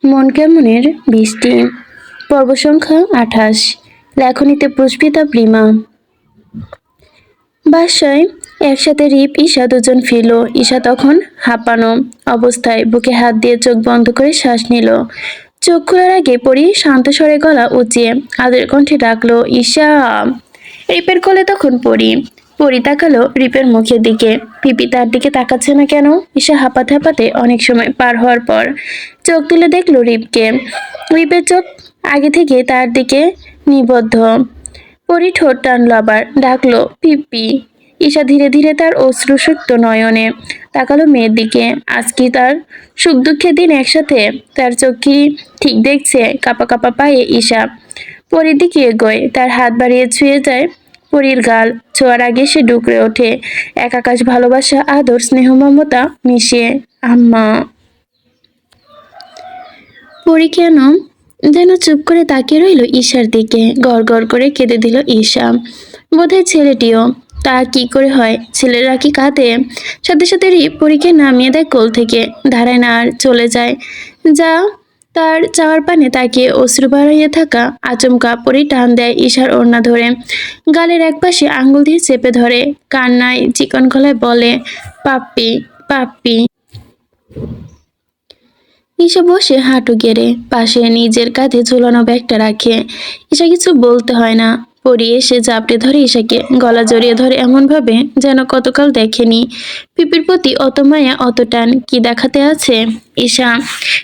মন কেমনের বৃষ্টি পর্ব সংখ্যা 28। লেখনীতে পুষ্পিতা প্রিমা। বাসায় একসাথে রিপ ঈশা দুজন ফিরল। ঈশা তখন হাঁপানো অবস্থায় বুকে হাত দিয়ে চোখ বন্ধ করে শ্বাস নিল। চোখ খোলার আগে পরি শান্ত স্বরে গলা উঁচিয়ে আদের কণ্ঠে ডাকলো, ঈশা। রিপের কোলে তখন পরি। পরি তাকালো রিপের মুখের দিকে। পিপি তার দিকে তাকাচ্ছে না কেন? ঈশা হাঁপাতে হাঁপাতে অনেক সময় পার হওয়ার পর চোখ তুলে দেখলো রিপকে। রিপের চোখ আগে থেকে তার দিকে নিবদ্ধ। পরি ঠোঁট টানলো, আবার ডাকলো, পিপি। ঈশা ধীরে ধীরে তার অশ্রুসিক্ত নয়নে তাকালো মেয়ের দিকে। আজ কি তার সুখ দুঃখের দিন একসাথে? তার চোখ কি ঠিক দেখছে? কাপা কাপা পায়ে ঈশা পরির দিকে এগোয়, তার হাত বাড়িয়ে ছুঁয়ে যায় পরির গাল। ছোঁয়ার আগে সে ডুকরে ওঠে, এক আকাশ ভালোবাসা, আদর, স্নেহ, মমতা মিশিয়ে। আম্মা। পরি কেন যেন চুপ করে তাকিয়ে রইল ঈশার দিকে। গড় গড় করে কেঁদে দিল ঈশা। বোধহয় ছেলেটিও। তা কি করে হয়? ছেলেরা কি কাঁদে? সাথে সাথে পরীকে নামিয়ে দেয় কোল থেকে, দাঁড়ায় না আর, চলে যায়। যা তার চাওয়ার পানে তাকিয়ে অশ্রু বাড়াইয়ে থাকা আচমকা পরি টান দেয় ঈশার ওড়না ধরে, গালের এক পাশে আঙ্গুল দিয়ে চেপে ধরে, কান্নায় চিকন গলায় বলে, পাপ্পি, পাপ্পি। ঈশা বসে হাঁটু গেড়ে পাশে নিজের কাঁধে ঝুলানো ব্যাগটা রাখে। ঈশা কিছু বলতে হয় না। পরি এসে জাপটে ধরে ঈশাকে, গলা জড়িয়ে ধরে এমন ভাবে যেন কতকাল দেখেনি। পিপির প্রতি অত মায়া, অত টান, কি দেখাতে আছে? ঈশা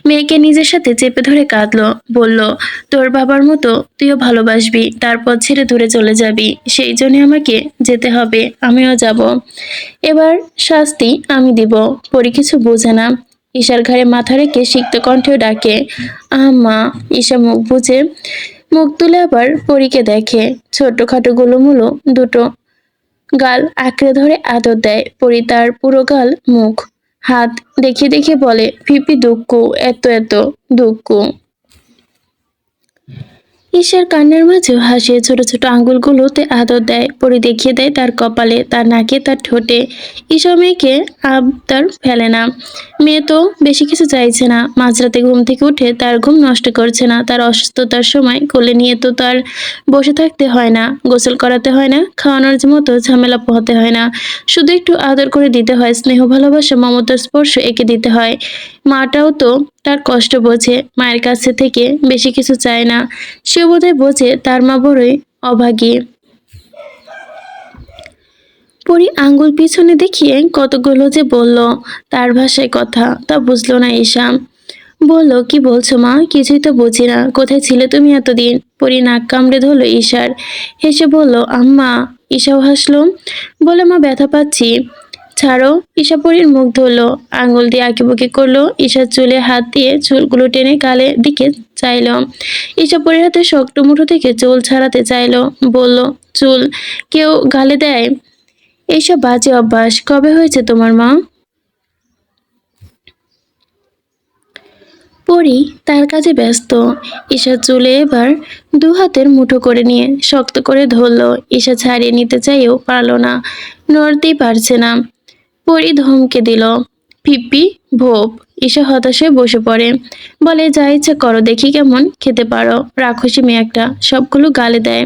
মেয়েকে নিজের সাথে চেপে ধরে কাঁদলো, বলল, তোর বাবার মতো তুইও ভালোবাসবি, তারপর ছেড়ে দূরে চলে যাবি। সেই জন্য আমাকে যেতে হবে, আমিও যাব। এবার শাস্তি আমি দিব। পরি কিছু বোঝে না। ঈশার ঘাড়ে মাথা রেখে সিক্ত কণ্ঠেও ডাকে, আম্মা। ঈশা মুখ তুলে আবার পরীকে দেখে। ছোট্টখাটো গোলুমুলো দুটো গাল আঁকড়ে ধরে আদর দেয় পরি তার পুরো গাল, মুখ, হাত দেখিয়ে দেখিয়ে বলে, পিপি দুঃখ, এত এত দুঃখ। ঈশার কান্নার মাঝেও হাসিয়ে ছোট ছোট আঙ্গুলগুলোতে আদর দেয় পরি, দেখিয়ে দেয় তার কপালে, তার নাকে, তার ঠোঁটে। ঈশা মেয়েকে আবদার ফেলে না। মেয়ে তো বেশি কিছু চাইছে না। মাঝরাতে ঘুম থেকে উঠে তার ঘুম নষ্ট করছে না। তার অসুস্থতার সময় কোলে নিয়ে তো তার বসে থাকতে হয় না, গোসল করাতে হয় না, খাওয়ানোর মতো ঝামেলা পোহাতে হয় না। শুধু একটু আদর করে দিতে হয়, স্নেহ, ভালোবাসা, মমতার স্পর্শ এঁকে দিতে হয়। মাটাও তো তার কষ্ট বোঝে, মায়ের কাছে থেকে বেশি কিছু চায় না। সে বোধহয় বোঝে তার মা বড়ই অভাগী। পরি আঙ্গুল পিছনে দেখিয়ে কতগুলো যে বলল তার ভাষায় কথা, তা বুঝলো না ঈশা। বলল, কি বলছো মা? কিছুই তো বুঝি না। কোথায় ছিলে তুমি এতদিন? পরি নাক কামড়ে ধরল ঈশার, হেসে বলল, আম্মা। ঈশাও হাসলো, বলে, মা ব্যথা পাচ্ছি। ছাড়ো। ঈশা পরির মুখ ধরলো, আঙ্গুল দিয়ে আঁকিবুকি করলো, ঈশার চুলে হাত দিয়ে চুলগুলো টেনে গালের দিকে চাইলো। ঈশা পরির হাতে শক্ত মুঠো থেকে চুল ছাড়াতে চাইলো, বলল, চুল কেউ গালে দেয়? এইসব বাজে অভ্যাস কবে হয়েছে তোমার মা? পরি তার কাজে ব্যস্ত। ঈশা চুলে এবার দু হাতের মুঠো করে নিয়ে শক্ত করে ধরলো। ঈশা ছাড়িয়ে নিতে চাইও পারল না, নড়তেই পারছে না। পরি ধমকে দিল, পিপি, ভোপ। ঈশা হতাশায় বসে পড়ে, বলে, যা ইচ্ছা করো, দেখি কেমন খেতে পারো, রাক্ষসী মেয়ে একটা, সবগুলো গালে দেয়।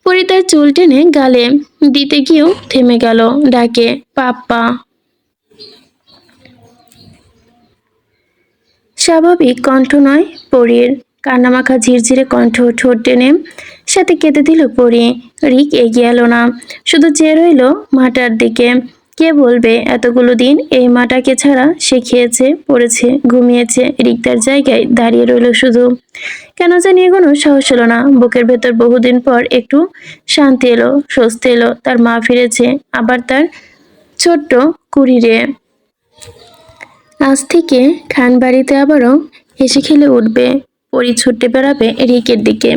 পরি তার চুল টেনে গালে দিতে গিয়েও থেমে গেল, ডাকে, পাপ্পা। স্বাভাবিক কণ্ঠ নয় পরীর, কান্নামাখা ঝিরঝিরে কণ্ঠ, ঠোঁট টেনে সাথে কেঁদে দিল পরি। রিক এগিয়ে এলো না, শুধু চেয়ে রইল মাটার দিকে। কে বলবে এতগুলো দিন এই মাটাকে ছাড়া সে খেয়েছে, পড়েছে, ঘুমিয়েছে। রিক তার জায়গায় দাঁড়িয়ে রইল শুধু। কেন জানি এগোনো সাহস হলো না। বুকের ভেতর বহুদিন পর একটু শান্তি এলো, স্বস্তি এলো। তার মা ফিরেছে, আবার তার ছোট্ট কুড়িরে। আজ থেকে খানবাড়িতে আবারও হেসে খেলে উঠবে। পরি ছুটে বেড়াবে রিকের দিকে,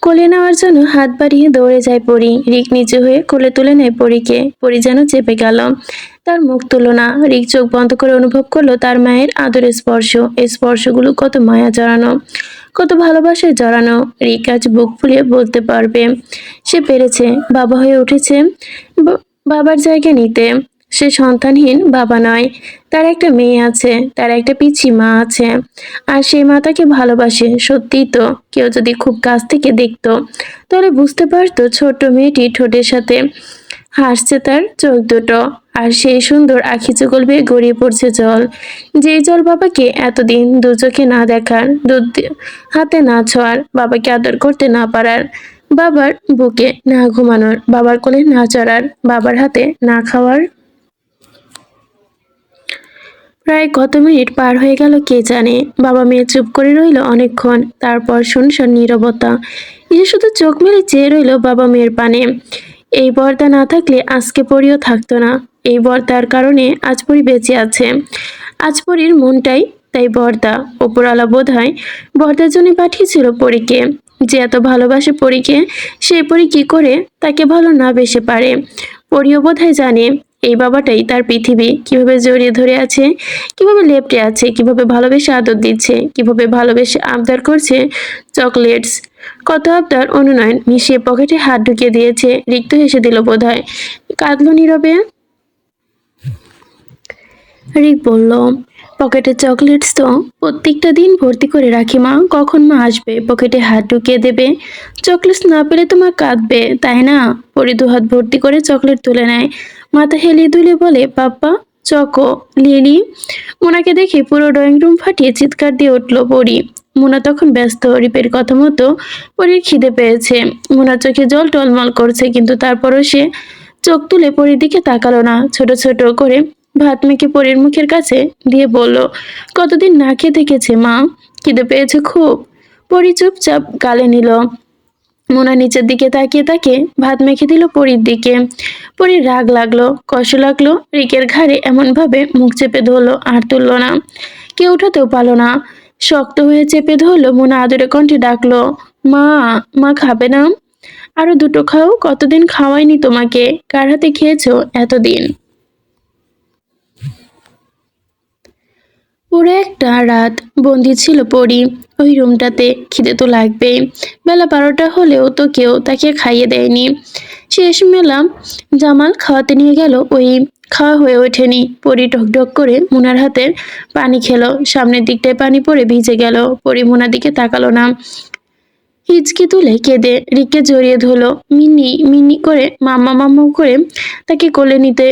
কোলে নেওয়ার জন্য হাত বাড়িয়ে দৌড়ে যায় পরি। রিক নিচু হয়ে কোলে তুলে নেয় পরিকে। পরি যেন চেপে গেল, তার মুখ তুলো না। রিক চোখ বন্ধ করে অনুভব করলো তার মায়ের আদরের স্পর্শ। এই স্পর্শগুলো কত মায়া জড়ানো, কত ভালোবাসায় জড়ানো। রিক আজ বুক ফুলিয়ে বলতে পারবে সে পেরেছে, বাবা হয়ে উঠেছে, বাবার জায়গা নিতে। সে সন্তানহীন বাবা নয়, তার একটা মেয়ে আছে, তার একটা পিচ্চি মা আছে, আর সেই মা তাকে ভালোবাসে। সত্যিই তো, কেউ যদি খুব কাছ থেকে দেখতো তাহলে বুঝতে পারতো ছোট্ট মেয়েটি ঠোঁটের সাথে হাসছে তার চোখ দুটো, আর সেই সুন্দর আখি চুগল বেয়ে গড়িয়ে পড়ছে জল। যেই জল বাবাকে এতদিন দু চোখে না দেখার, হাতে না ছোঁয়ার, বাবাকে আদর করতে না পারার, বাবার বুকে না ঘুমানোর, বাবার কোলে না চড়ার, বাবার হাতে না খাওয়ার। প্রায় কত মিনিট পার হয়ে গেল কে জানে। বাবা মেয়ে চুপ করে রইল অনেকক্ষণ, তারপর শুনশান নীরবতা। এ শুধু চোখ মেলে চেয়ে রইল বাবা মেয়ের পানে। এই বর্দা না থাকলে আজকে পরিও থাকতো না। এই বর্দার কারণে আজ পরি বেঁচে আছে। আজ পরির মনটাই তাই বর্দা। ওপরওয়ালা বোধ হয় বর্দার জন্য পাঠিয়েছিল পরীকে। যে এত ভালোবাসে পরীকে, সেই পরী কি করে তাকে ভালো না বেসে পারে। পরিও বোধহয় জানে এই বাবাটাই তার পৃথিবী। কিভাবে জড়িয়ে ধরে আছে, কিভাবে লেপ্টে আছে, কিভাবে ভালোবেসে আদর দিচ্ছে, কিভাবে ভালোবেসে আবদার করছে চকলেটস। কত আবদার অনুনয়ন মিশিয়ে পকেটে হাত ঢুকিয়ে দিয়েছে। রিক্ত হেসে দিল বোধহয়, কাঁদলো নীরবে। রিক বলল, পকেটে চকলেটস তো প্রত্যেকটা দিন ভর্তি করে রাখি মা, কখন মা আসবে পকেটে হাত ঢুকিয়ে দেবে। চকলেটস না পেলে তো মা কাঁদবে, তাই না? পরি দুহাত ভর্তি করে চকলেট তুলে নেয়, মাথা হেলিয়ে দুলে বলে, পাপ্পা চকো, লিলি। মোনাকে দেখে পুরো ড্রয়িং রুম ফাটিয়ে চিৎকার দিয়ে উঠল পরি। মোনা তখন ব্যস্ত, রিপের কথা মতো পরির খিদে পেয়েছে। মোনার চোখে জল টলমল করছে, কিন্তু তারপরও সে চোখ তুলে পরির দিকে তাকালো না। ছোট ছোট করে ভাত মেখে পরির মুখের কাছে দিয়ে বলল, কতদিন না খেয়ে থেকেছে মা, খিদে পেয়েছে খুব। পরি চুপচাপ গালে নিল। মোনা নিচের দিকে তাকিয়ে তাকে ভাত মেখে দিল পরির দিকে। পরির রাগ লাগলো, কষ্ট লাগলো। রিকের ঘাড়ে এমন ভাবে মুখ চেপে ধরলো, আর তুললো না। কেউ উঠাতেও পারলো না। শক্ত হয়ে চেপে ধরলো। মোনা আদরে কণ্ঠে ডাকলো, মা, মা খাবে না? আরো দুটো খাও, কতদিন খাওয়াইনি তোমাকে, কার হাতে খেয়েছো এতদিন? পুরো একটা রাত বন্দি ছিল পরি ওই রুমটাতে। খিদে তো লাগবেই, বেলা 12টা হলেও তো কেউ তাকে খাইয়ে দেয়নি। শেষ মেলা জামাল খাওয়াতে নিয়ে গেল, ওই খাওয়া হয়ে ওঠেনি। পরি ঢকঢক করে মুনার হাতের পানি খেলো, সামনের দিকটায় পানি পড়ে ভিজে গেল। পরি মুনার দিকে তাকালো না, হিচকি তুলে কেঁদে রিককে জড়িয়ে ধরলো। মিন্নি মিন্নি করে মাম্মা মাম্মা করে তাকে কোলে নিতে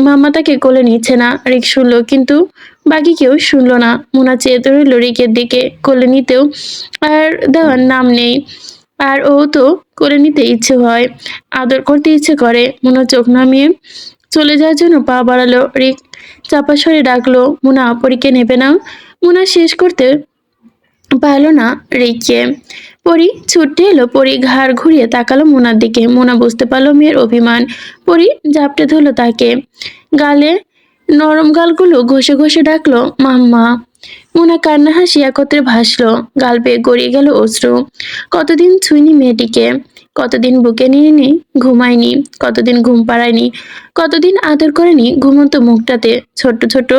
মাম্মা তাকে কোলে নিচ্ছে না। রিক শুনলো, কিন্তু বাকি কেউ শুনলো না। মোনা চেয়ে রইল রিকের দিকে। কোলে নিতেও আর দেওয়ার নাম নেই, আর ও তো কোলে নিতে ইচ্ছে হয়, আদর করতে ইচ্ছে করে। মোনা চোখ নামিয়ে চলে যাওয়ার জন্য পা বাড়ালো। রিক চাপা স্বরে ডাকলো, মোনা পরীকে নেবে না? মোনা শেষ করতে পারল না রিককে। পরি ছুটে এলো। পরি ঘাড় ঘুরিয়ে তাকালো মোনার দিকে। মোনা বুঝতে পারলো মেয়ের অভিমান। পরি ঝাপটে ধরলো তাকে, গালে নরম গালগুলো ঘষে ঘষে ডাকলো, মাম্মা। মোনা কান্না হাসি একত্রে ভাসলো, গাল বেয়ে গড়িয়ে গেল অশ্রু। কতদিন ছুঁইনি মেয়েটিকে, কতদিন বুকে নিয়ে নি, ঘুমায়নি, কতদিন ঘুম পাড়ায়নি, কতদিন আদর করেনি ঘুমন্ত মুখটাতে। ছোট্ট ছোট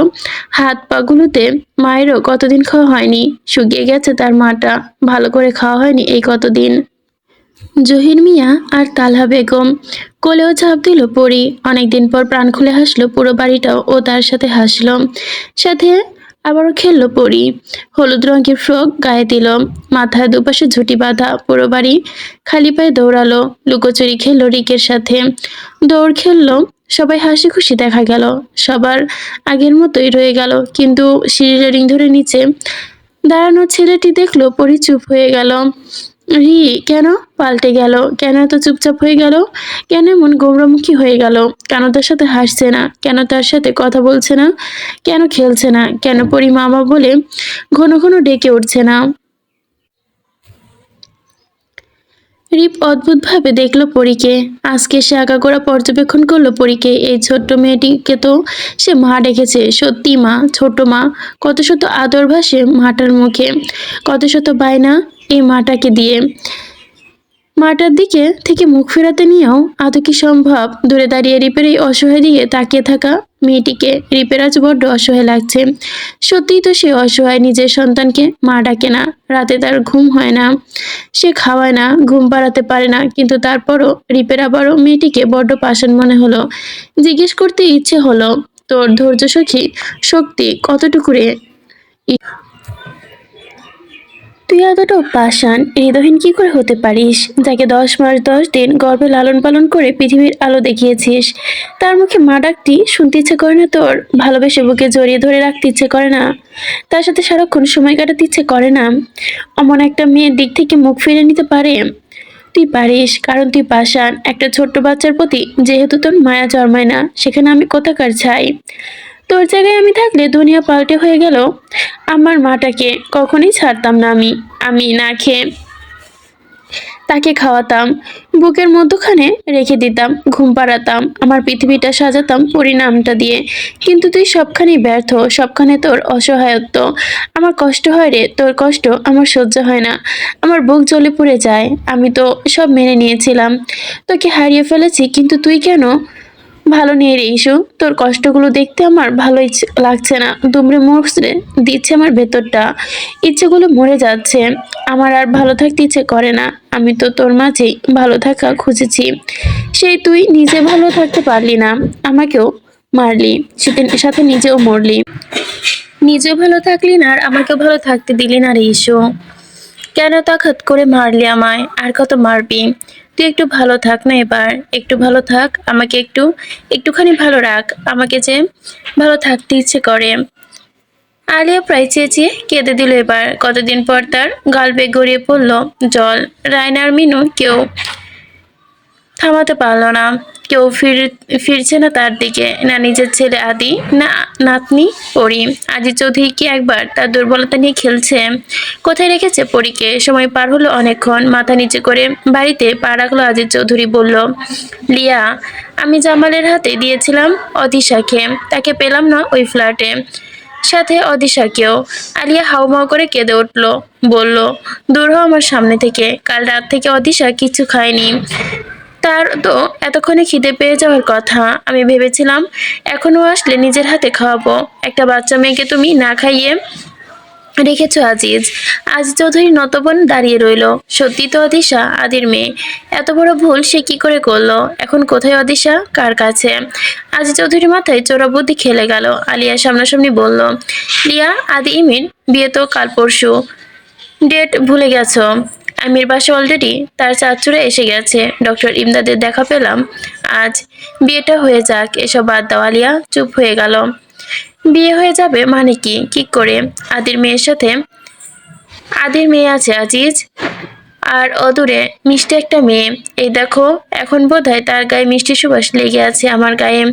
হাত পাগুলোতে মায়েরও কতদিন খাওয়া হয়নি, শুকিয়ে গেছে তার মাটা, ভালো করে খাওয়া হয়নি এই কতদিন। জহির মিয়া আর তালহা বেগম কোলেও ঝাঁপ দিল পরি। অনেকদিন পর প্রাণ খুলে হাসলো পুরো বাড়িটাও, ও তার সাথে হাসলো, সাথে আবারও খেললো পরি। হলুদ রঙের ফ্রক গায়ে দিল, মাথায় দুপাশে ঝুঁটি বাঁধা। পুরো বাড়ি খালি পায়ে দৌড়ালো, লুকোচুরি খেললো রিকের সাথে, দৌড় খেললো। সবাই হাসি খুশি দেখা গেল, সবার আগের মতোই রয়ে গেল। কিন্তু সিঁড়ি রেলিং ধরে নিচে দাঁড়ানো ছেলেটি দেখলো পরি চুপ হয়ে গেল। রি কেন পাল্টে গেল, কেন এত চুপচাপ হয়ে গেল, কেন এমন গোমরামুখী হয়ে গেল, কেন তার সাথে হাসছে না, কেন তার সাথে কথা বলছে না, কেন খেলছে না, কেন পরি মামা বলে ঘন ঘন ডেকে উঠছে না। রিপ অদ্ভুতভাবে দেখলো পরীকে। আজকে সে আগাগোড়া পর্যবেক্ষণ করলো পরীকে। এই ছোট্ট মেয়েটিকে তো সে মা ডেকেছে, সত্যি মা, ছোট মা। কত শত আদর ভাসে মাটার মুখে, কত শত বায়না এই মাটাকে দিয়ে। মাটার দিকে থেকে মুখ ফেরাতে নিয়েও আদৌ কি সম্ভব? দূরে দাঁড়িয়ে রিপের এই অসহায় দিকে তাকিয়ে থাকা মেয়েটিকে রিপের আজ বড্ড অসহায় লাগছে। সত্যিই তো সে অসহায়, নিজের সন্তানকে মা ডাকে না, রাতে তার ঘুম হয় না, সে খাওয়ায় না, ঘুম পাড়াতে পারে না, কিন্তু তারপরও রিপের আবারও মেয়েটিকে বড্ড পাষাণ মনে হলো। জিজ্ঞেস করতে ইচ্ছে হলো, তোর ধৈর্য শক্তি কতটুকু রে? তুই এতটা পাষাণ হৃদয়হীন কি করে হতে পারিস, যাকে 10 মাস 10 দিন গর্ভে লালন পালন করে পৃথিবীর আলো দেখিয়েছিস? তার মুখে মা ডাকটি শুনতে ইচ্ছে করে না তোর? ভালোবেসে বুকে জড়িয়ে ধরে রাখতে ইচ্ছে করে না? তার সাথে সারাক্ষণ সময় কাটাতে ইচ্ছে করে না? অমন একটা মেয়ের দিক থেকে মুখ ফিরে নিতে পারে? তুই পারিস, কারণ তুই পাষাণ। একটা ছোট্ট বাচ্চার প্রতি যেহেতু তোর মায়া জন্মায় না, সেখানে আমি কোথাকার ছাই। তোর জায়গায় আমি থাকলে দুনিয়া পাল্টে হয়ে গেল। আমার মাটাকে কখনোই ছাড়তাম না। আমি আমি না খেয়ে তাকে খাওয়াতাম, বুকের মধ্যখানে রেখে দিতাম, ঘুম পাড়াতাম, আমার পৃথিবীটা সাজাতাম পরিণামটা দিয়ে। কিন্তু তুই সবখানেই ব্যর্থ, সবখানে তোর অসহায়ত্ব। আমার কষ্ট হয় রে, তোর কষ্ট আমার সহ্য হয় না। আমার বুক জ্বলে পুড়ে যায়। আমি তো সব মেনে নিয়েছিলাম, তোকে হারিয়ে ফেলেছি, কিন্তু তুই কেন ভালো নেই রে ইস্যু। তোর কষ্টগুলো দেখতে আমার ভালোই লাগছে না, দুমড়ে মুচড়ে দিচ্ছে আমার ভেতরটা, ইচ্ছেগুলো মরে যাচ্ছে। আমার আর ভালো থাকতে ইচ্ছে করে না। আমি তো তোর মাঝেই ভালো থাকা খুঁজেছি, সেই তুই নিজে ভালো থাকতে পারলি না, আমাকেও মারলি, সাথে নিজেও মরলি। নিজেও ভালো থাকলি না আর আমাকেও ভালো থাকতে দিলি না রে ইস্যু। কেন তাকাত করে মারলি আমায়? আর কত মারবি? তুই একটু ভালো থাক না এবার, একটু ভালো থাক, আমাকে একটুখানি ভালো রাখ, আমাকে যে ভালো থাকতে ইচ্ছে করে। আলিয়া প্রায় চেঁচিয়ে কেঁদে দিল এবার। কতদিন পর তার গাল বেয়ে গড়িয়ে পড়ল জল। রায়না আর মিনু কেউ থামাতে পারল না। কেউ ফিরছে না তার দিকে, না নিজের ছেলে আদি, না নাতনি পরি। আজি চৌধুরী কি একবার তার দুর্বলতা নিয়ে খেলছে? কোথায় রেখেছে পরীকে? সময় পার হলো অনেকক্ষণ। মাথা নিচে করে বাড়িতে পা রাখলো আজিজ চৌধুরী। বলল, লিয়া, আমি জামালের হাতে দিয়েছিলাম অদিশাকে, তাকে পেলাম না ওই ফ্ল্যাটে, সাথে অদিশাকেও। আলিয়া হাউমাউ করে কেঁদে উঠল, বলল, দূর হ আমার সামনে থেকে। কাল রাত থেকে অদিশা কিছু খায়নি, তার তো এতক্ষণে খিদে পেয়ে যাওয়ার কথা। আমি ভেবেছিলাম এখনো আসলে নিজের হাতে খাওয়াবো। একটা বাচ্চা মেয়েকে তুমি না খাইয়ে রেখেছ আজিজ। আজি চৌধুরী নতবন দাঁড়িয়ে রইল। সত্যি তো অদিশা আদির মেয়ে, এত বড় ভুল সে কি করে করলো? এখন কোথায় অদিশা, কার কাছে? আজি চৌধুরীর মাথায় চোরা বুদ্ধি খেলে গেল। আলিয়া সামনাসামনি বলল, লিয়া, আদি ইমির বিয়ে তো কাল পরশু, ডেট ভুলে গেছো? আমির বাসা অলরেডি তার চাচুরা এসে গেছে, ডক্টর ইমদাদের দেখা পেলাম আজ। বিয়েটা হয়ে যাক, এসব বাদ দাও। আলিয়া চুপ হয়ে গেল। বিয়ে হয়ে যাবে মানে কি? কি করে? আদির মেয়ের সাথে আদির মেয়ে আছে আজিজ, আর অদূরে মিষ্টি একটা মেয়ে। এই দেখো, এখন বোধহয় তার গায়ে মিষ্টি সুবাস লেগে আছে আমার গায়ে।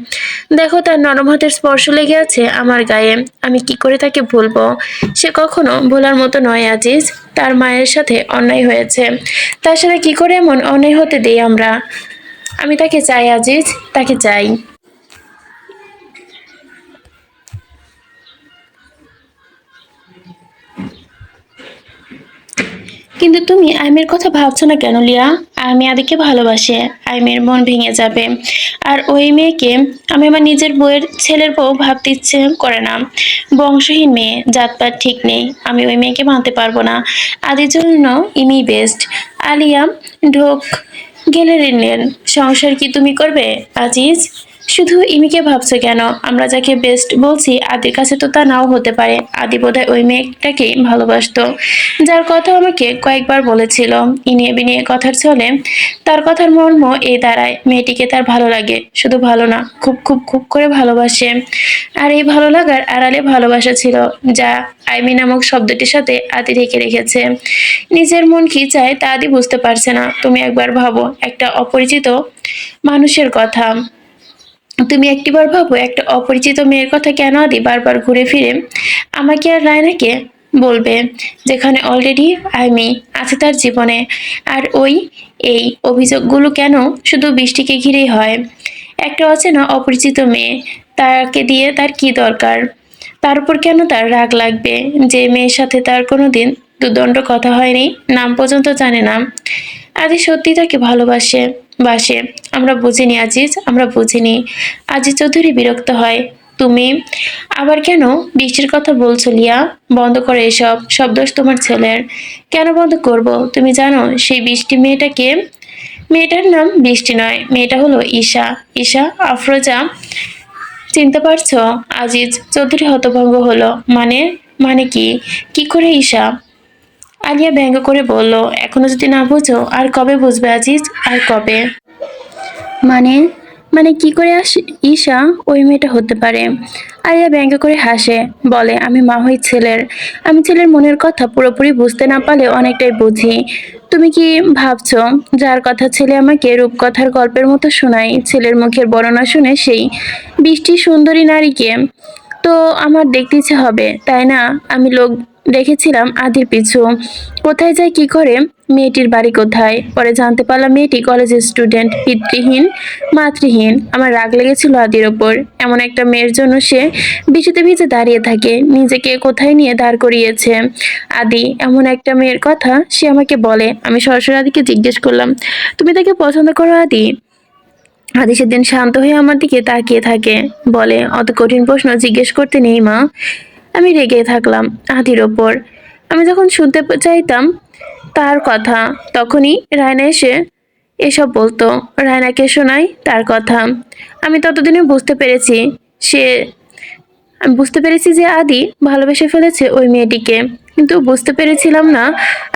দেখো, তার নরম হাতের স্পর্শ লেগে আছে আমার গায়ে। আমি কি করে তাকে ভুলবো? সে কখনো ভোলার মতো নয় আজিজ। তার মায়ের সাথে অন্যায় হয়েছে, তার সাথে কি করে এমন অন্যায় হতে দেই আমরা? আমি তাকে চাই আজিজ, তাকে চাই। কিন্তু তুমি আইমের কথা ভাবছো না কেন লিয়া? আমি আদিকে ভালোবাসে, আইমের মন ভেঙে যাবে। আর ওই মেয়েকে আমি আমার নিজের বউয়ের ছেলের বউ ভাবতে ইচ্ছে করে না। বংশহীন মেয়ে, জাতপাত ঠিক নেই, আমি ওই মেয়েকে মানতে পারবো না। আদির জন্য ইমি বেস্ট। আলিয়া ঢোক গেলে রিনলেন, সংসার কি তুমি করবে আজিজ? শুধু ইমিকে ভাবছো কেন? আমরা যাকে বেস্ট বলছি আদির কাছে তো তা নাও হতে পারে। আদি বোধহয় ওই মেয়েটাকেই ভালোবাসতো, যার কথা আমাকে কয়েকবার বলেছিল। ইনিয়ে বিনিয়ে কথার চলে তার কথার মর্ম এই দাঁড়ায়, মেয়েটিকে তার ভালো লাগে, শুধু ভালো না, খুব খুব খুব করে ভালোবাসে। আর এই ভালো লাগার আড়ালে ভালোবাসা ছিল, যা আইমি নামক শব্দটির সাথে আদি ঢেকে রেখেছে। নিজের মন কি চায় তা আদি বুঝতে পারছে না। তুমি একবার ভাবো একটা অপরিচিত মানুষের কথা, তুমি একটিবার ভাবো একটা অপরিচিত মেয়ের কথা কেন আদি বারবার ঘুরে ফিরে আমাকে আর রায়নাকে বলবে, যেখানে অলরেডি আমি আছে তার জীবনে। আর এই অভিযোগগুলো কেন শুধু বৃষ্টিকে ঘিরেই হয়? একটা অচেনা অপরিচিত মেয়ে, তাকে দিয়ে তার কি দরকার? তার উপর কেন তার রাগ লাগবে, যে মেয়ের সাথে তার কোনোদিন দুদণ্ড কথা হয়নি, নাম পর্যন্ত জানে না। আদি সত্যি তাকে বাসে। আমরা বুঝিনি আজিজ, আমরা বুঝিনি। আজিজ চৌধুরী বিরক্ত হয়। তুমি আবার কেন বৃষ্টির কথা বলছো লিয়া? বন্ধ করো এসব, সব দোষ তোমার ছেলের। কেন বন্ধ করব? তুমি জানো সেই বৃষ্টি মেয়েটাকে? মেয়েটার নাম বৃষ্টি নয়, মেয়েটা হলো ঈশা। ঈশা আফরোজা, চিনতে পারছো? আজিজ চৌধুরী হতভম্ব হলো। মানে? মানে কি? কি করে ঈশা? আলিয়া ব্যঙ্গ করে বলল, এখনো যদি না বুঝো আর কবে বুঝবে আজিজ, আর কবে? মানে? মানে কি করে ঈশা ওই মেয়েটা হতে পারে? আলিয়া ব্যঙ্গ করে হাসে, বলে, আমি মা হই ছেলের। আমি ছেলের মনের কথা পুরোপুরি বুঝতে না পারলে অনেকটাই বুঝি। তুমি কি ভাবছো যার কথা ছেলে আমাকে রূপকথার গল্পের মতো শোনায়, ছেলের মুখের বর্ণনা শুনে সেই বৃষ্টি সুন্দরী নারীকে তো আমার দেখতে ইচ্ছে হবে, তাই না? আমি লোক দেখেছিলাম আদির পিছু। কোথায় যায়, কি করে, মেয়েটির বাড়ি কোথায়। পরে জানতে পারলাম মেয়েটি কলেজের স্টুডেন্ট, পিতৃহীন মাতৃহীন। আমার রাগ লেগেছিল আদির ওপর। এমন একটা মেয়ের জন্য সে বৃষ্টিতে ভিজে দাঁড়িয়ে থাকে, নিজেকে কোথায় নিয়ে দাঁড় করিয়েছে। আদি এমন একটা মেয়ের কথা সে আমাকে বলে। আমি সরাসরি আদিকে জিজ্ঞেস করলাম, তুমি তাকে পছন্দ করো আদি? আদি সেদিন শান্ত হয়ে আমার দিকে তাকিয়ে থাকে, বলে, অত কঠিন প্রশ্ন জিজ্ঞেস করতে নেই মা। আমি রেগে থাকলাম আদির ওপর। আমি যখন শুনতে চাইতাম তার কথা, তখনই রায়না এসে এসব বলতো। রায়নাকে শোনাই তার কথা। আমি ততদিনে সে বুঝতে পেরেছি যে আদি ভালোবেসে ফেলেছে ওই মেয়েটিকে। কিন্তু বুঝতে পেরেছিলাম না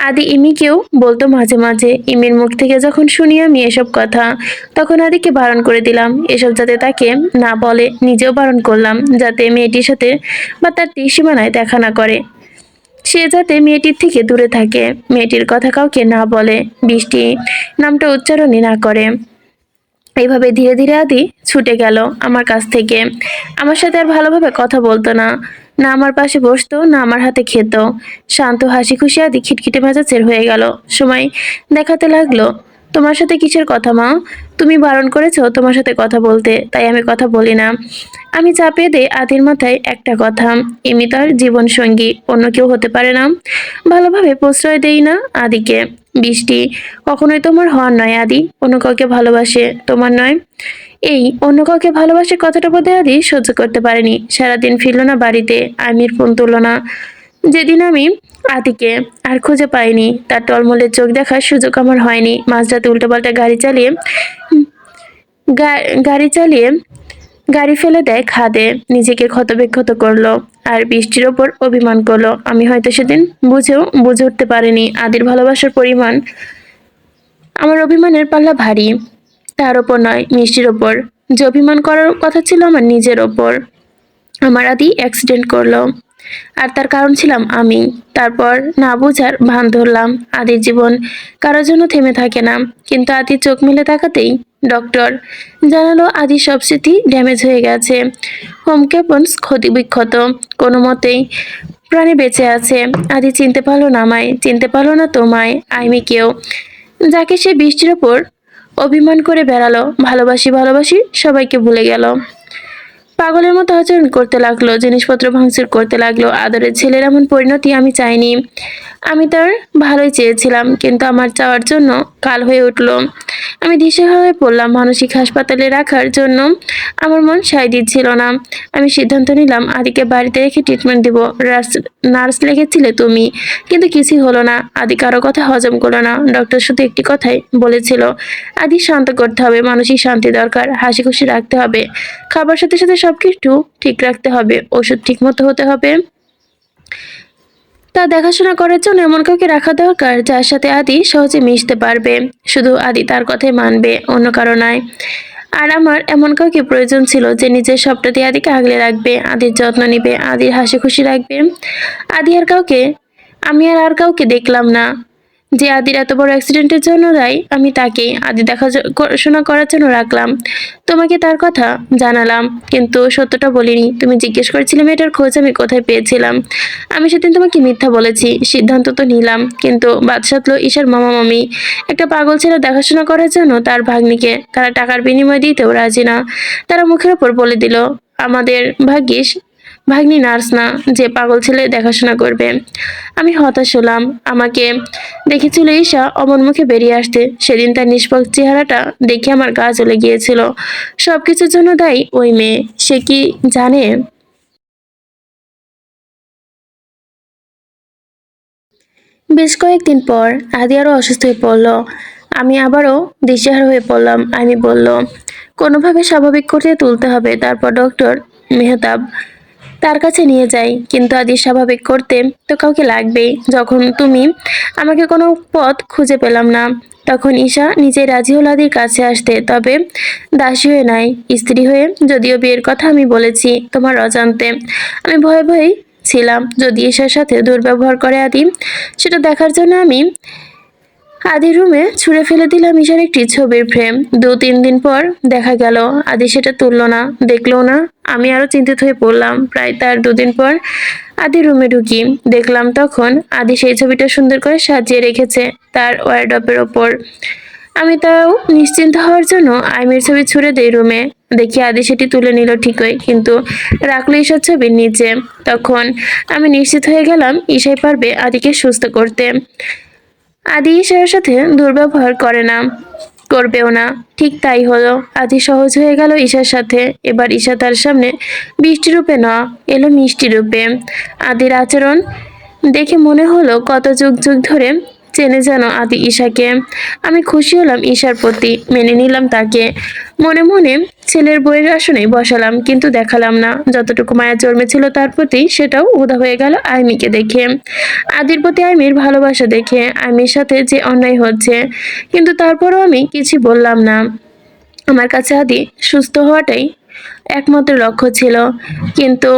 আদি ইমিকেও বলতো মাঝে মাঝে। ইমির মুখ থেকে যখন শুনি আমি এসব কথা, তখন আদিকে বারণ করে দিলাম এসব যাতে তাকে না বলে। নিজেও বারণ করলাম যাতে মেয়েটির সাথে বা তার তীরসীমানায় দেখা না করে। সে যাতে মেয়েটির থেকে দূরে থাকে, মেয়েটির কথা কাউকে না বলে, বৃষ্টি নামটা উচ্চারণই না করে। এইভাবে ধীরে ধীরে আদি ছুটে গেল আমার কাছ থেকে। আমার সাথে আর ভালোভাবে কথা বলতো না, না আমার পাশে বসতো, না আমার হাতে খেত। শান্ত হাসি খুশি আদি খিটখিটে মেজাজের হয়ে গেল। সময় দেখাতে লাগলো, তোমার সাথে কিসের কথা মা? তুমি বারণ করেছো তোমার সাথে কথা বলতে, তাই আমি কথা বলি না। আমি চাপিয়ে দেই আদির মাথায় একটা কথা, এমনি তার জীবন সঙ্গী, অন্য কেউ হতে পারে না। ভালোভাবে প্রশ্রয় দেই না আদিকে। বৃষ্টি কখনোই তোমার হওয়ার নয় আদি, অন্য কাউকে ভালোবাসে, তোমার নয়। এই অন্য কাউকে ভালোবাসে কথাটা বোধহয় আদি সহ্য করতে পারেনি। সারাদিন ফিরল না বাড়িতে, আমির ফোন তুলল না। যেদিন আমি আদিকে আর খুঁজে পাইনি, তার টলমলের চোখ দেখার সুযোগ আমার হয়নি। মাঝরাতে উল্টোপাল্টা গাড়ি চালিয়ে গাড়ি ফেলে দেয় খাদে, নিজেকে ক্ষতবিক্ষত করলো আর বৃষ্টির ওপর অভিমান করলো। আমি হয়তো সেদিন বুঝে উঠতে পারিনি আদির ভালোবাসার পরিমাণ। আমার অভিমানের পাল্লা ভারী, তার ওপর নয় মিষ্টির ওপর। যে অভিমান করার কথা ছিল আমার নিজের ওপর। আমার আদি অ্যাক্সিডেন্ট করলো, আর তার কারণ ছিলাম আমি। তারপর না বুঝার ভান ধরলাম। আদির জীবন কারোর জন্য থেমে থাকে না। কিন্তু আদি চোখ মেলে তাকাতেই ডক্টর জানালো আদির সব স্মৃতি ড্যামেজ হয়ে গেছে, হোম ক্যাপন্স ক্ষতিবিক্ষত, কোনো মতেই প্রাণে বেঁচে আছে। আদি চিনতে পারলো না আমায়, চিনতে পারলো না তোমায়, আইমিকেও, যাকে সে বৃষ্টির ওপর অভিমান করে বেড়ালো। ভালোবাসি ভালোবাসি সবাইকে ভুলে গেল। পাগলের মতো আচরণ করতে লাগলো, জিনিসপত্র ভাঙচুর করতে লাগলো। আদরের ছেলের এমন পরিণতি আমি চাইনি। আমি তার ভালোই চেয়েছিলাম, কিন্তু আমার চাওয়ার জন্য কাল হয়ে উঠলো। আমি দিশেহারা হয়ে পড়লাম। মানসিক হাসপাতালে রাখার জন্য আমার মন সায় দিচ্ছিল না। আমি সিদ্ধান্ত নিলাম আদিকে বাড়িতে রেখে ট্রিটমেন্ট দিব। নার্স লেগেছিলে তুমি, কিন্তু কিছুই হলো না। আদি কারো কথা হজম করলো না। ডক্টর শুধু একটি কথাই বলেছিল, আদি শান্ত করতে হবে, মানসিক শান্তি দরকার, হাসি খুশি রাখতে হবে, খাবার সাথে সাথে সবকিছু ঠিক রাখতে হবে, ওষুধ ঠিক মতো হতে হবে। তা দেখাশোনা করার জন্য এমন কাউকে রাখা দরকার যার সাথে আদি সহজে মিশতে পারবে। শুধু আদি তার কথাই মানবে, অন্য কারো নয়। আর আমার এমন কাউকে প্রয়োজন ছিল যে নিজের সবটা দিয়ে আদিকে আগলে রাখবে, আদির যত্ন নিবে, আদির হাসি খুশি রাখবে। আদি আর কাউকে আমি আর কাউকে দেখলাম না। যে আদির এত বড় অ্যাক্সিডেন্টের জন্য দায়ী আমি তাকেই আদি দেখাশোনা করার জন্য রাখলাম। তোমাকে তার কথা জানালাম, কিন্তু সত্যটা বলিনি। তুমি জিজ্ঞেস করেছিলে মেয়েটার খোঁজ আমি কোথায় পেয়েছিলাম। আমি সেদিন তোমাকে মিথ্যা বলেছি। সিদ্ধান্ত তো নিলাম, কিন্তু বাদ সাধলো ঈশার মামা মামি। একটা পাগল ছেলে দেখাশোনা করার জন্য তার ভাগ্নিকে তারা টাকার বিনিময় দিতেও রাজি না। তারা মুখের ওপর বলে দিল আমাদের ভাগ্যিস ভাগ্নি নার্স না যে পাগল ছেলে দেখাশোনা করবে। আমি হতাশ হলাম। আমাকে দেখেছিল ঈশা অমন মুখে বেরিয়ে আসতে। সেদিন তার নিষ্পাপ চেহারাটা দেখে আমার গা জ্বলে গিয়েছিল। সবকিছুর জন্য দায়ী ওই মেয়ে। সে কি জানে? বেশ কয়েকদিন পর আদি আরো অসুস্থ হয়ে পড়ল। আমি আবারও দিশেহারা হয়ে পড়লাম। আমি বলল, কোনোভাবে স্বাভাবিক করে তুলতে হবে। তারপর ডক্টর মেহতাব তার কাছে নিয়ে যাই। কিন্তু আদি স্বাভাবিক করতে তো কাউকে লাগবেই। যখন তুমি আমাকে কোনো পথ খুঁজে পেলাম না, তখন ঈশা নিজেই রাজি হল আদির কাছে আসতে। তবে দাসী হয়ে নাই, স্ত্রী হয়ে। যদিও বিয়ের কথা আমি বলেছি তোমার অজান্তে। আমি ভয়ে ভয়ে ছিলাম যদি ঈশার সাথে দুর্ব্যবহার করে আদি। সেটা দেখার জন্য আমি আদির রুমে ছুঁড়ে ফেলে দিলাম ঈশার একটি ছবির ফ্রেম। 2-3 দিন পর দেখা গেল আদি সেটা তুললো না, দেখলো না। আমি আরো চিন্তিত হয়ে পড়লাম। প্রায় তার 2 দিন পর আদি রুমে ঢুকি। দেখলাম তখন আদি সেই ছবিটা সুন্দর করে সাজিয়ে রেখেছে তার ওয়ারড্রপের ওপর। আমি তাও নিশ্চিন্ত হওয়ার জন্য আইমের ছবি ছুঁড়ে দেই রুমে। দেখি আদি সেটি তুলে নিল ঠিকই, কিন্তু রাখলো ঈশার ছবির নিচে। তখন আমি নিশ্চিত হয়ে গেলাম ঈশাই পারবে আদিকে সুস্থ করতে। আদি ঈশার সাথে দুর্ব্যবহার করে না, করবেও না। ঠিক তাই হলো। আদি সহজ হয়ে গেল ঈশার সাথে। এবার ঈশা তার সামনে বৃষ্টি রূপে না, এলো মিষ্টি রূপে। আদির আচরণ দেখে মনে হলো কত যুগ যুগ ধরে চেনে যেন আদি ঈশাকে। আমি খুশি হলাম ঈশার প্রতি, মেনে নিলাম তাকে। মনে মনে ছেলের বইয়ের আসনে বসালাম, কিন্তু দেখালাম না। যতটুকু মায়া জন্মেছিল তার প্রতি, সেটাও উধাও হয়ে গেল আইমিকে দেখে। আদির প্রতি আইমির ভালোবাসা দেখে আইমির সাথে যে অন্যায় হচ্ছে, কিন্তু তারপরও আমি কিছু বললাম না। আমার কাছে আদি সুস্থ হওয়াটাই একমাত্র লক্ষ্য ছিল। কিন্তু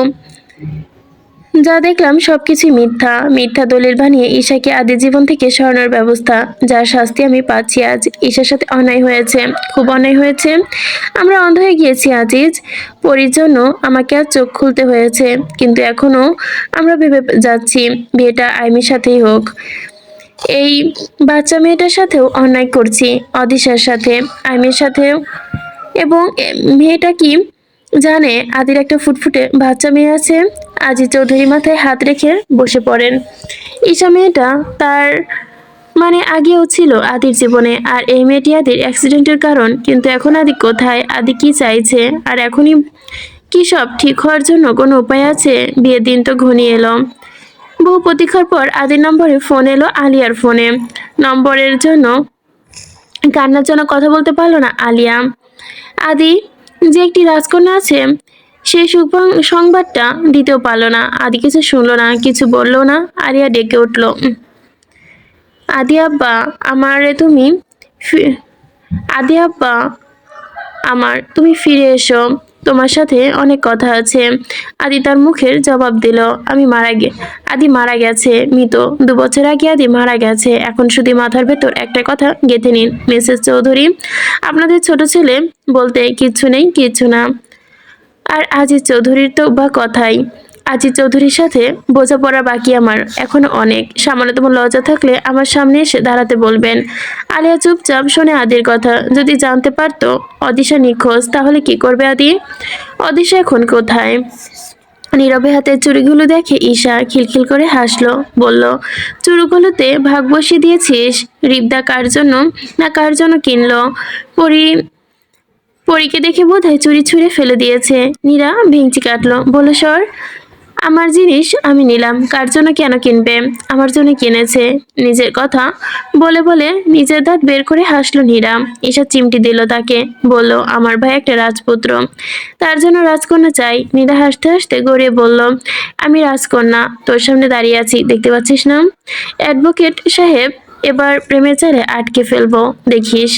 যা দেখলাম সবকিছু মিথ্যা। মিথ্যা দলিল বানিয়ে ঈশাকে আদি জীবন থেকে সরানোর ব্যবস্থা, যার শাস্তি আমি পাচ্ছি আজ। ঈশার সাথে অন্যায় হয়েছে, খুব অন্যায় হয়েছে। আমরা অন্ধ হয়ে গিয়েছি আজিজ। পরির জন্য আমাকে আজ চোখ খুলতে হয়েছে। কিন্তু এখনো আমরা ভেবে যাচ্ছি বিয়েটা আইমির সাথেই হোক। এই বাচ্চা মেয়েটার সাথেও অন্যায় করছি, অদিশার সাথে, আইমির সাথেও। এবং মেয়েটা কি জানে আদির একটা ফুটফুটে বাচ্চা মেয়ে আছে? আজি চৌধুরী মাথায় হাত রেখে বসে পড়েন। ঈশা মেয়েটা তার মানে আগেও ছিল আদির জীবনে, আর এই মেয়েটি আদির অ্যাক্সিডেন্টের কারণ। কিন্তু এখন আদি কোথায়? আদি কি চাইছে? আর এখনই কি সব ঠিক হওয়ার জন্য কোনো উপায় আছে? বিয়ের দিন তো ঘনিয়ে এলো। বহু প্রতীক্ষার পর আদির নম্বরে ফোন এলো আলিয়ার ফোনে। নম্বরের জন্য কান্নার জন্য কথা বলতে পারলো না আলিয়া। আদি যে একটি রাজকন্যা আছে সেই সংবাদটা দিতেও পারলো না। আদি কিছু শুনলো না, কিছু বললো না। আলিয়া ডেকে উঠলো, আদি আব্বা আমারে তুমি আদি আব্বা আমার, তুমি ফিরে এসো, তোমার সাথে অনেক কথা আছে। আদি তার মুখের জবাব দিল, আদি মারা গেছে মৃত। 2 বছর আগে আদি মারা গেছে। এখন শুধু মাথার ভেতর একটা কথা গেঁথে নিন, মিসেস চৌধুরী, আপনাদের ছোট ছেলে বলতে কিচ্ছু নেই, কিচ্ছু না। আর আজিজ চৌধুরীর তো বা কথাই। আজিজ চৌধুরীর সাথে বোঝাপড়া বাকি আমার এখনো অনেক। সামান্যতম লজ্জা থাকলে আমার সামনে এসে দাঁড়াতে বলবেন। আলিয়া চুপচাপ শোনে আদির কথা। যদি জানতে পারতো অদিশা নিখোঁজ, তাহলে কি করবে আদি? অদিশা এখন কোথায়? নীরবে হাতের চুড়িগুলো দেখে ঈশা খিলখিল করে হাসলো, বলল, চুড়িগুলোতে ভাগ বসিয়ে দিয়েছিস? রিবদা কার জন্য না কার জন্য কিনলো? পরি পরীকে দেখে বোধহয় চুরি ছুঁড়ে ফেলে দিয়েছে। নীরা ভেঙচি কাটলো, বলল, সর, আমার জিনিস আমি নিলাম, কার জন্য কেন কিনবে? আমার জন্য কিনেছে। নিজের কথা বলে বলে নিজের দাঁত বের করে হাসলো নীরা। ঈশা চিমটি দিল তাকে, বলল, আমার ভাই একটা রাজপুত্র, তার জন্য রাজকন্যা চাই। নীরা হাসতে হাসতে গড়িয়ে বলল, আমি রাজকন্যা, তোর সামনে দাঁড়িয়ে আছি, দেখতে পাচ্ছিস না? অ্যাডভোকেট সাহেব এবার প্রেমের চালে আটকে ফেলবো, দেখিস।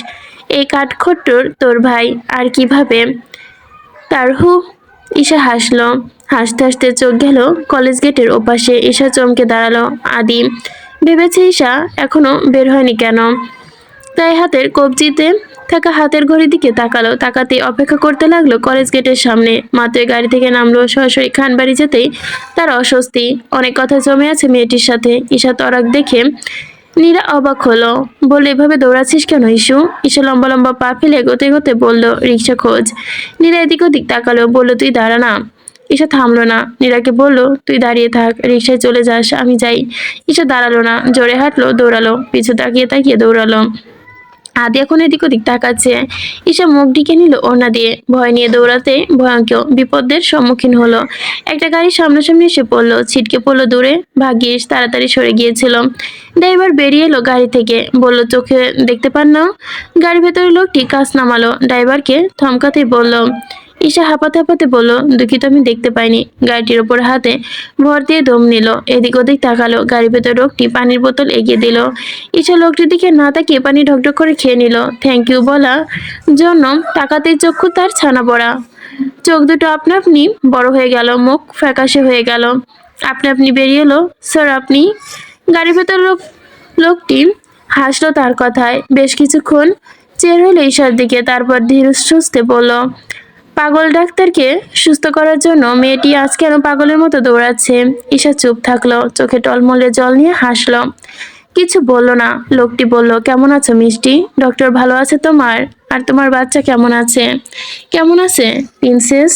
এই কাঠখট্টর তোর ভাই আর কিভাবে তার হু। ঈশা হাসলো। হাসতে হাসতে চোখ গেল কলেজ গেটের ওপাশে। ঈশা চমকে দাঁড়ালো। আদি ভেবেছে ঈশা এখনো বের হয়নি কেন, তাই হাতের কবজিতে থাকা হাতের ঘড়ির দিকে তাকালো। তাকাতেই অপেক্ষা করতে লাগলো কলেজ গেটের সামনে। মাত্রই গাড়ি থেকে নামলো, সরাসরি খানবাড়ি যেতেই তার অস্বস্তি। অনেক কথা জমে আছে মেয়েটির সাথে। ঈশা তরাক দেখে নীরা অবাক হলো, বলে, এভাবে দৌড়াচ্ছিস কেন ইস্যু? ঈশা লম্বা লম্বা পা ফেলে এগোতে এগোতে বলল, রিক্সা খোঁজ। নীরা এদিক ওদিক তাকালো, বলল, তুই দাঁড়া না, ঈশা থামলো না, নীরাকে বলল, তুই দাঁড়িয়ে থাক, রিক্সায় চলে যাস, আমি যাই। ঈশা দাঁড়ালো না, জোরে হাঁটলো, দৌড়ালো, পিছু তাকিয়ে তাকিয়ে দৌড়ালো। আদি এখন এদিক ওদিক তাকাচ্ছে। ঈশা মুখ ঢেকে নিল ওড়না দিয়ে, ভয় নিয়ে দৌড়াতে ভয়ঙ্কর বিপদের সম্মুখীন হলো। একটা গাড়ি সামনাসামনি এসে পড়লো, ছিটকে পড়লো দূরে, ভাগ্যিস তাড়াতাড়ি সরে গিয়েছিল। ড্রাইভার বেরিয়ে এলো গাড়ি থেকে, বলল, চোখে দেখতে পান না? গাড়ির ভেতরে লোকটি কাজ নামালো, ড্রাইভারকে থমকাতে বলল। ঈশা হাঁপাতে হাঁপাতে বলল, দুঃখিত, আমি দেখতে পাইনি। গাড়িটির ওপর হাতে ভর দিয়ে দম নিল, এদিক ওদিক তাকালো। গাড়ির ভেতর লোকটি পানির বোতল এগিয়ে দিল। ঈশা লোকটির দিকে না তাকিয়ে পানি ঢকঢক করে খেয়ে নিল। থ্যাংক ইউ বলার জন্য তাকাতেই চক্ষু তার ছানা পড়া, চোখ দুটো আপনা আপনি বড় হয়ে গেল, মুখ ফ্যাকাশে হয়ে গেল, আপনি আপনি বেরিয়ে এলো, স্যার আপনি? গাড়ির ভেতর লোকটি হাসলো তার কথায়। বেশ কিছুক্ষণ চেয়ে রইল ঈশার দিকে, তারপর ধীর সুস্থে বলল, পাগল ডাক্তারকে সুস্থ করার জন্য মেয়েটি আজ কেন পাগলের মতো দৌড়াচ্ছে? ঈশা চুপ থাকলো, চোখে টলমলে জল নিয়ে হাসলো, কিছু বলল না। লোকটি বলল, কেমন আছো মিষ্টি? ডক্টর ভালো আছে তোমার? আর তোমার বাচ্চা কেমন আছে? কেমন আছে প্রিন্সেস?